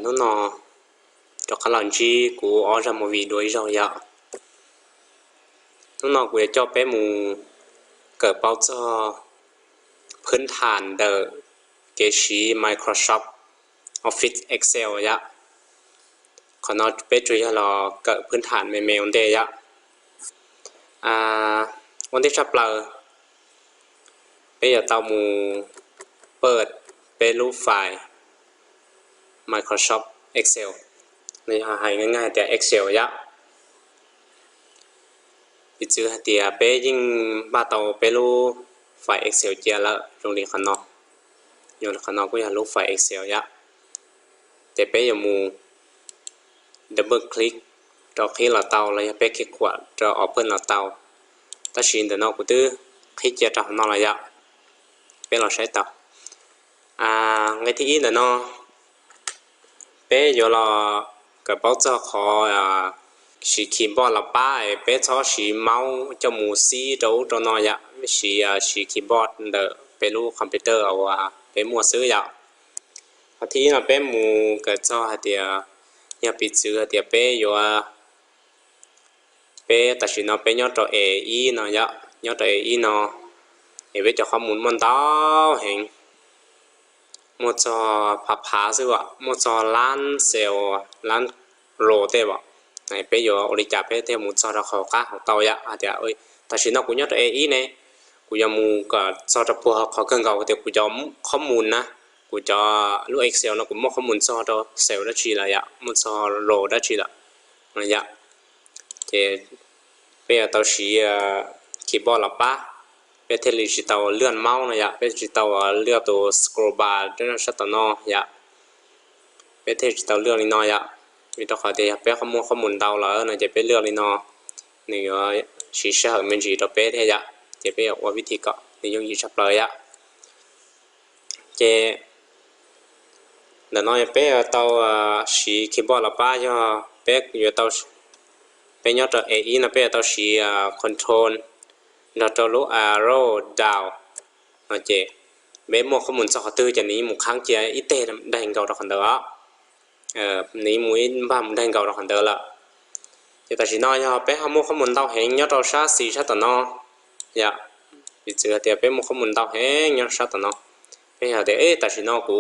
khẩn nó cho khả năng chi của ở ra một vị đối rồi ạ nó của cho bé mù cỡ bao choพื้นฐานเดอเกชี Microsoft Office Excel ยะขอนอไปช่วยเราเกิดพื้นฐานเมลเดียะวันที่ชับเราไปอย่าเตามูเปิดเป็นรูปไฟล์ Microsoft Excel ในหายง่ายๆแต่ Excel ยะอีกชื่อเดียไปยิ่งบ้าเตาไปรูปไฟล์ Excel เจียแล้วตรงนี้ขอนออยู่ขอนอก็อยากรูปไฟล์ Excel ยะแต่ไปอย่ามูดับเบิลคลิกเราคลิกเราเตาเลยไปคลิกขวาเราออกเพิ่นเราเตาถ้าชินเดี๋ยวนอกกูตื้อคลิกเจียเรานอระยะเป็นเราใช้เตาไงที่อีเดี๋ยวนอไปอยู่เรากับเป้าจะขอสีคีย์บอร์ดเราป้ายไปชอบสีเมาส์จมูกสีดูตัวนอยะไม่สีคีย์บอร์ดเดอไปรู้คอมพิวเตอร์เอาไปมัวซื้อยะพอที่เราไปมูกับเจ้าเดียอย่าปิดซื้อเดียไปอยู่ไปแต่สิเราไปยอดตัวเอเนาะยะยอดตัวเอเนาะไปจะข้อมูลมันต้อเห็นmột trò phá sư ạ một trò lan xèo lan rổ thế bảo này bây giờ ở đây chả biết thêm một trò là khó cá học tàu ạ thì ơi ta chỉ nó cũng nhớ tới ý này cũng giờ mù cả trò là phù hợp khó cần cầu thì cũng cho không muốn na cũng cho lúc Excel nó cũng một không muốn trò đó xèo đó chỉ là ạ một trò rổ đó chỉ là ạ thì bây giờ tao chỉ keyboard là baไปเทลิจิตเอาเลื่อนเมาส์นะยะไปจิตเอาเลื่อนตัวสครอลบาร์ด้วยนะชัตต์นอยะไปเทลิจิตเอาเลื่อนนี่นอยะมีตัวขอเดียไปข้อมูลเดาแล้วนะจะไปเลื่อนนี่นอนี่ก็ชี้เชื่อมันจีตัวไปเทียะจะไปว่าวิธีก็นี่ยังยืดชับเลยยะเจเดี๋ยวนอยไปตัวชี้คีย์บอร์ดละป้าย่อไปอยู่ตัวไปย่อตัวเอไอนะไปตัวชี้คอนโทรลเราจะรู้ arrow down โอเคเมื่อข้อมูลสักตัวจะนี้มุขข้างเจียอีเต้ได้เห็นเก่าดอกขันเดอนี้มุ้ยบ้ามุได้เห็นเก่าดอกขันเดอละแต่สิ่งน้อยเขาไปหามุข้อมูลเตาเห็นยอดเราชาสีชาตัวนอยากไปเจอเดี๋ยวไปมุข้อมูลเตาเห็นยอดชาตัวนอไปหาเดี๋ยวแต่สิ่งน้อยกู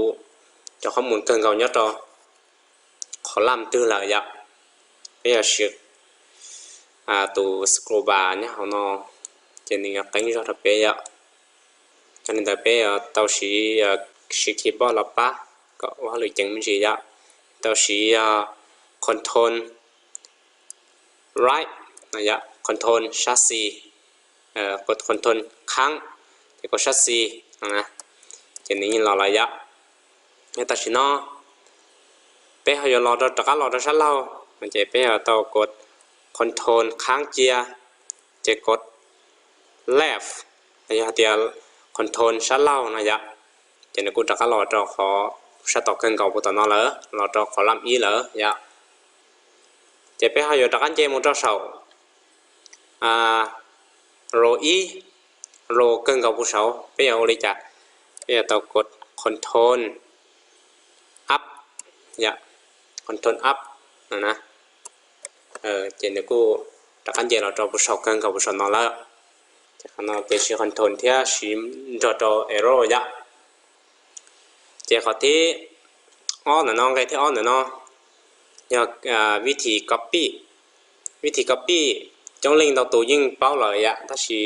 จะข้อมูลเกินเก่ายอดเราขอล่ำตื้อละอยากไปหาเชือกตัวสครูบาเนี่ยเขานอcho nên cái rất là bé ạ cho nên là bé tao chỉ keyboard là ba có hóa lưỡi chẳng gì ạ tao chỉ control right này ạ control chassis control kháng thì có chassis cho nên là lại ạ người ta chỉ nó bé họ giờ lò đó tất cả lò đó sát lâu mình chỉ bé tao cột control kháng chia chỉ cột left นะยะเดียวคอนโทรลชัดเล่านะยะจะในกูจะก็รอจอขอชัดต่อเกินเก่ากูต่อนอเลยรอจอขอลำอีเลยยะจะไปหาอยู่ตะกันเจมุจอเสาโรอีโรเกินเก่ากูเสาไปเอาเลยจ้ะไปเอาต่อกดคอนโทรลอัพยะคอนโทรลอัพนะจะในกูตะกันเจเราจอกูเสาเกินเก่ากูเสานอแล้วขณะเป็นชีคอนโทรลที่ชิมจอตัวเอโร่ยะเจ้าที่อ้อนน้องไงที่อ้อนน้องอยากวิธี copy จงเล่งตัวยิ่งเป้าเลยยะถ้าชี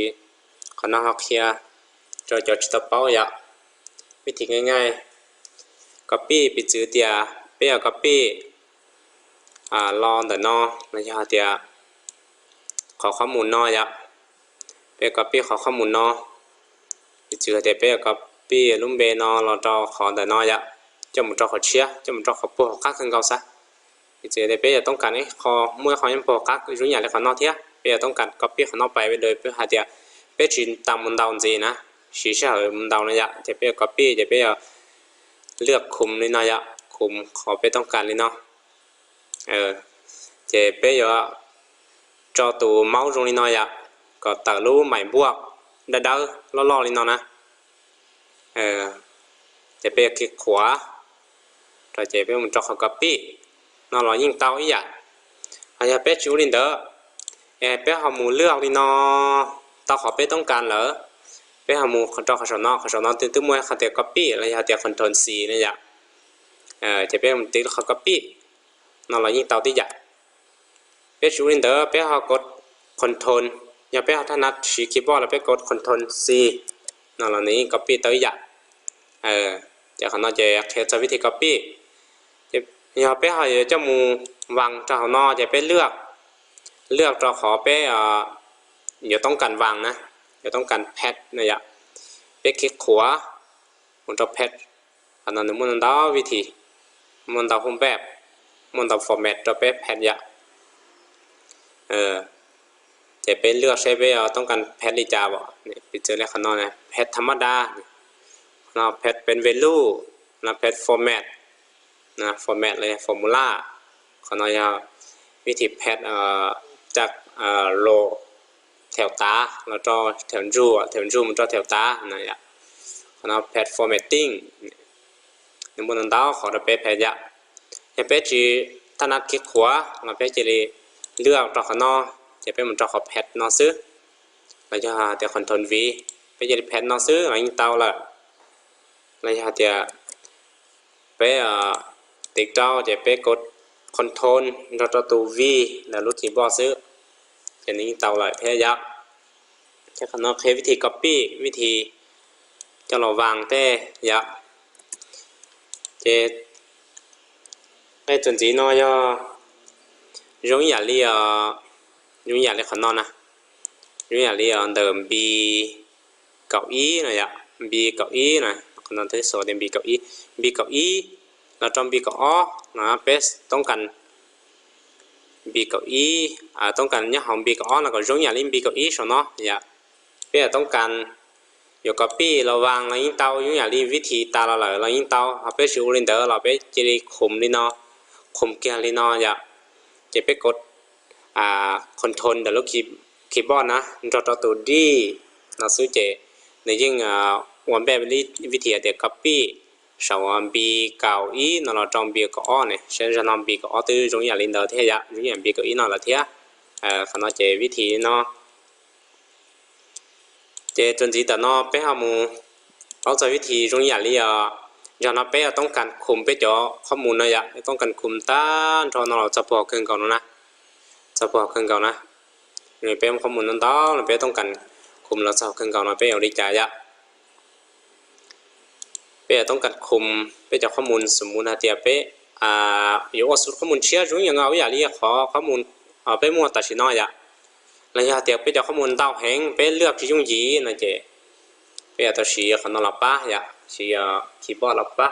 ขณะหักเฮียจอตัวเป้ายะวิธีง่ายๆ copy ไปจืดเดียไปเอา copy รอแต่น้องนะยะเดียขอข้อมูลน้อยยะไปกับพี่ขอข้อมูลเนาะเจอแต่ไปกับพี่ลุ่มเบนอเราจะขอแต่น้อยอะจะมุดจะขอเชียจะมุดจะขอปูกักขึ้นเก่าซะเจอแต่ไปต้องการให้ขอเมื่อขอยังปูกักรุ่นใหญ่เลยขอนอเทียไปต้องการกับพี่ขอนอไปโดยไปหาเดียไปจีนตามมุนดาวจีนะสีเชื่อมุนดาวนี่ยะจะไปกับพี่จะไปเลือกคุมนี่น้อยะคุมขอไปต้องการนี่เนาะจะไปจอตัวเมาส์ตรงนี้น้อยะก็ตัดรูใหม่บวกเดาล่อๆนี่เนาะนะจะไปคลิกขวา cho chế bé một cho họ copy nó là những tao ý ạ hay bé chú lên đó bé họ muốn lừa đi nó tao họ béต้องการเหรอbé họ muốn cho họ sổ nó từ mua họ tiệt copy là họ tiệt control C này ạ chế bé một tí họ copy nó là những tao tí ạ bé chú lên đó bé họ gột control nhà bé họ thắt chỉ keyboard là bé gột control C nó là những copy tới ạจะเขาจะเทสวิธี copy จะไปหาจะมูวางจะเขาจะไปเลือกจะขอไปอย่าต้องการวางนะอย่าต้องการแพทนะอย่าไปคลิกขวามันจะแพทอันนั้นมันดาววิธีมันดาวรูปแบบมันดาวฟอร์แมตจะไปแพทอย่าจะไปเลือกใช้ไปต้องการแพทลิจาบ่เนี่ยไปเจอแล้วเขาเนี่ยแพทธรรมดานะแพทเป็น value นะแพท format นะ format เลย formula เขาจะวิธีแพทจากโลแถวตาแล้วก็แถวรูมันก็แถวตานะยะเขาจะแพท formatting ในบนนั้นดาวเขาจะแพทยะจะแพทจีถนัดคลิกขวาเราแพทจะเลือกตัวเขาจะเป็นมันจะขอแพทนอซื้อเราจะเดี๋ยว control V ไปจะแพทนอซื้ออะไรอย่างเต่าละเราจะไปติ๊กเจ้าจะไปกด control เราจะตัว V แล้วรูดที่บอซื้อจะนี้เต่าเลยเพย์ยักษ์จะขนมเพย์วิธี copy วิธีจะเราวางแต่ยักษ์จะไปจนจีน้อย容易嚟ขนมนะ容易嚟เดิม B เก้าอี้นะยักษ์ B เก้าอี้นะขนมที่สอนเดิม B เก้าอี้เราจำ B เก้าอ้อนะเบสต้องการ B เก้าอี้ต้องการเนี่ยของ B เก้าอ้อแล้วก็容易嚟 B เก้าอี้ใช่เนาะยักษ์เพื่อต้องการอยู่ copy เราวางเรายิ่งเตา容易嚟วิธีตาเราเลยเรายิ่งเตาเอาไปชิวลินเดอร์เราไปจะได้คุมลินอคุมเกียร์ลินอยักษ์จะไปกดcontrol เดี๋ยวเราคีย์บอร์ดนะเราจะตัว D เราซื้อเจในยิ่งวันแบบวิธีเดี๋ยว copy สาว B เก้าอี้เราจำ B เก้าอ้อเนี่ยเช่นจะนำ B เก้าอ้อตัว容易嚟เดอร์เทีย容易嚟 B เก้าอี้เราละเทียขณะเจวิธีเนาะเจจนจีแต่เนาะไปหามูเอาใจวิธี容易嚟อย่างนั้นไปต้องการคุมไปจ่อข้อมูลนะยะต้องการคุมต้านตอนเราจะบอกขึ้นก่อนนะจะบอกขึ้นก่อนนะนี่เป็นข้อมูลนั้นต่อเราไปต้องการคุมเราจะขึ้นก่อนเราไปเอาดีใจยะไปต้องการคุมไปจากข้อมูลสมมุตินะเดียไปอยู่ว่าสุดข้อมูลเชื่อรู้อย่างเอาอย่างนี้ขอข้อมูลไปมั่วตัดสินน้อยยะระยะเดียไปจากข้อมูลดาวแห้งไปเลือกที่ยุ่งยีนะเจไปตัวชี้ขนมลับป้ายะชี้คีย์บอร์ดลับป้า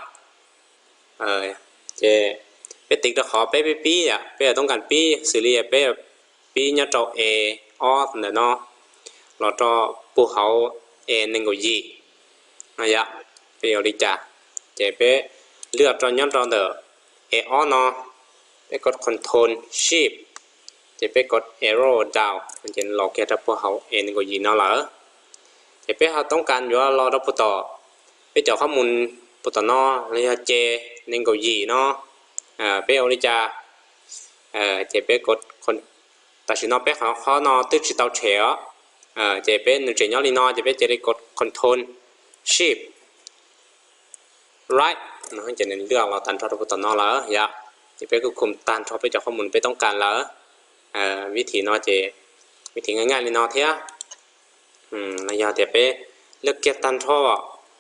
เจไปติ๊กตะขอไปปีอ่ะไปต้องการปีสื่อเรียไปปีเนี่ยจอออเนี่ยเนาะเราจอปูเขาหนึ่งกับยีนะยะไปเอาดีจ้ะเจไปเลือกจอเนี่ยจอเดอออเนาะไปกด control shift จะไปกด arrow down มันจะหลอกแค่ปูเขาหนึ่งกับยีเนาะเหรอจะไปเขาต้องการอยู่ว่าเราต้องต่อไปเจาะข้อมูลปุตตะนอเลยเจหนึ่งกับยีเนาะไปเอาดีจ้าจะไปกดคนแต่สินอไปเขานอตึกสิเตาเฉียวจะไปหนึ่งเฉียวยอลีนอจะไปจะได้กด control shift right น้องจะเน้นเรื่องเราตันทอดปุตตะนอแล้วอย่าจะไปควบคุมตันทอดไปจากข้อมูลไปต้องการแล้ววิธีนอเจวิธีง่ายๆลีนอเทียระยะจะไปเลือกเก็บตันทอด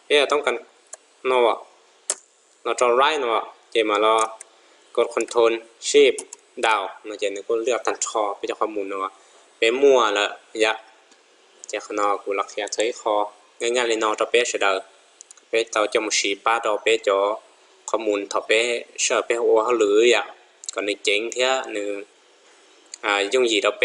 เพื่อต้องการนอเราจะ right นอเจมาเรากด control shift ดาวเราจะนึกว่าเลือกตันทอไปจากข้อมูลเนาะไปมั่วละยะจากนอกูรักแค่ใช้คอง่ายๆเลยนอจะไปเฉยๆไปเตาจมูกสีป้าเราไปจ่อข้อมูลถอไปเชื่อไปหัวเขาหรืออ่ะก่อนในเจ๋งเท่านึงยุ่งยีเราไป